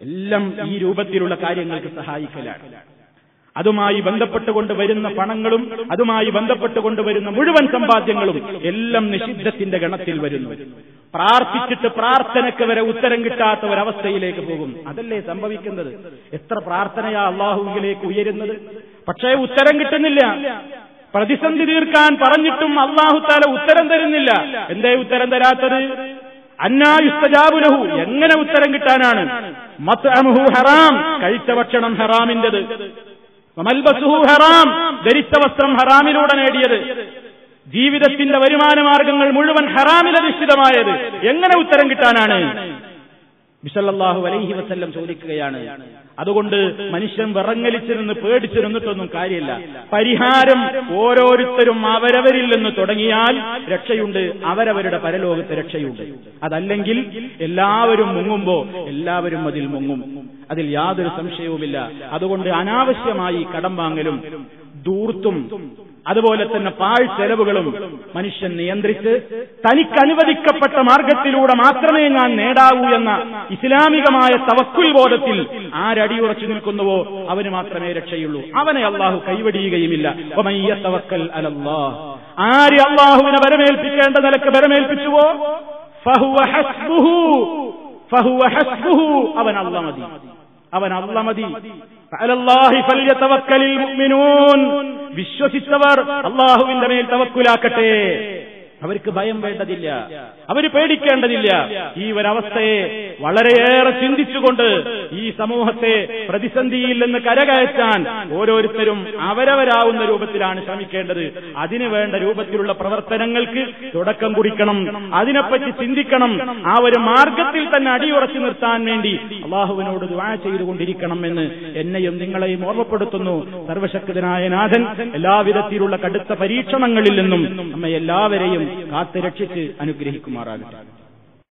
എല്ലാം ഈ രൂപത്തിലുള്ള കാര്യങ്ങൾക്ക് സഹായിക്കലാണ്. അതുമായി ബന്ധപ്പെട്ടുകൊണ്ട് വരുന്ന പണങ്ങളും അതുമായി ബന്ധപ്പെട്ടുകൊണ്ട് വരുന്ന മുഴുവൻ സമ്പാദ്യങ്ങളും എല്ലാം നിഷിദ്ധത്തിന്റെ ഗണത്തിൽ വരുന്നു. പ്രാർത്ഥിച്ചിട്ട് പ്രാർത്ഥനയ്ക്ക് വരെ ഉത്തരം കിട്ടാത്ത ഒരവസ്ഥയിലേക്ക് പോകും. അതല്ലേ സംഭവിക്കുന്നത്? എത്ര പ്രാർത്ഥനയാ അള്ളാഹുവിലേക്ക് ഉയരുന്നത്, പക്ഷേ ഉത്തരം കിട്ടുന്നില്ല. പ്രതിസന്ധി തീർക്കാൻ പറഞ്ഞിട്ടും അള്ളാഹു തആല ഉത്തരം തരുന്നില്ല. എന്തേ ഉത്തരം തരാത്തത്? അന്നാ യുസ്തജാബു ലഹു, എങ്ങനെ ഉത്തരം കിട്ടാനാണ്? മത്അമുഹു ഹറാം, കഴിച്ച ഭക്ഷണം ഹറാമിന്റേത്. വമൽബസുഹു ഹറാം, ധരിച്ച വസ്ത്രം ഹറാമിലൂടെ നേടിയത്. ജീവിതത്തിന്റെ വരുമാന മാർഗങ്ങൾ മുഴുവൻ ഹറാമിലധിഷ്ഠിതമായത്. എങ്ങനെ ഉത്തരം കിട്ടാനാണ്? സല്ലല്ലാഹു അലൈഹി വസല്ലം ചോദിക്കുകയാണ്. അതുകൊണ്ട് മനുഷ്യൻ വിറങ്ങലിച്ചു നിന്ന് പേടിച്ചു നിന്നിട്ടൊന്നും കാര്യമില്ല. പരിഹാരം ഓരോരുത്തരും അവരവരിൽ നിന്ന് തുടങ്ങിയാൽ രക്ഷയുണ്ട്, അവരവരുടെ പരലോകത്ത് രക്ഷയുണ്ട്. അതല്ലെങ്കിൽ എല്ലാവരും മുങ്ങുമ്പോ എല്ലാവരും അതിൽ മുങ്ങും, അതിൽ യാതൊരു സംശയവുമില്ല. അതുകൊണ്ട് അനാവശ്യമായി കടം വാങ്ങലും ധൂർത്തും അതുപോലെ തന്നെ പാഴ് ചെലവുകളും മനുഷ്യൻ നിയന്ത്രിച്ച് തനിക്ക് അനുവദിക്കപ്പെട്ട മാർഗത്തിലൂടെ മാത്രമേ ഞാൻ നേടാവൂ എന്ന ഇസ്ലാമികമായ തവക്കുൽ ബോധത്തിൽ ആരടിയുറച്ചു നിൽക്കുന്നുവോ അവന് മാത്രമേ രക്ഷയുള്ളൂ. അവനെ അള്ളാഹു കൈവടിയുകയുമില്ല. വമൻ യതവക്കൽ അലല്ലാഹ്, ആര് അള്ളാഹുവിനെ വരമേൽപ്പിക്കേണ്ട നിലക്ക് വരമേൽപ്പിച്ചുവോ ഫഹുവ ഹസ്ബുഹു, അവൻ അല്ലാഹ് മതി, അവൻ അല്ലാഹ് മതി. അലല്ലാഹി ഫൽയതവക്കലിൽ മുഅ്മിനൂൻ, വിശ്വസിച്ചവർ അള്ളാഹുവിന്റെ മേൽ തവക്കുലാക്കട്ടെ. അവർക്ക് ഭയം വേണ്ടതില്ല, അവര് പേടിക്കേണ്ടതില്ല. ഈ ഒരവസ്ഥയെ വളരെയേറെ ചിന്തിച്ചുകൊണ്ട് ഈ സമൂഹത്തെ പ്രതിസന്ധിയിൽ നിന്ന് കരകയറ്റാൻ ഓരോരുത്തരും അവരവരാവുന്ന രൂപത്തിലാണ് ശ്രമിക്കേണ്ടത്. അതിനു വേണ്ട രൂപത്തിലുള്ള പ്രവർത്തനങ്ങൾക്ക് തുടക്കം കുറിക്കണം, അതിനെപ്പറ്റി ചിന്തിക്കണം. ആ ഒരു മാർഗത്തിൽ തന്നെ അടിയുറച്ചു നിർത്താൻ വേണ്ടി അള്ളാഹുവിനോട് ദുആ ചെയ്തുകൊണ്ടിരിക്കണം എന്ന് എന്നെയും നിങ്ങളെയും ഓർമ്മപ്പെടുത്തുന്നു. സർവശക്തനായ നാഥൻ എല്ലാവിധത്തിലുള്ള കടുത്ത പരീക്ഷണങ്ങളിൽ നിന്നും നമ്മെ എല്ലാവരെയും കാത്തു രക്ഷിച്ച് അനുഗ്രഹിക്കുമാറാകട്ടെ.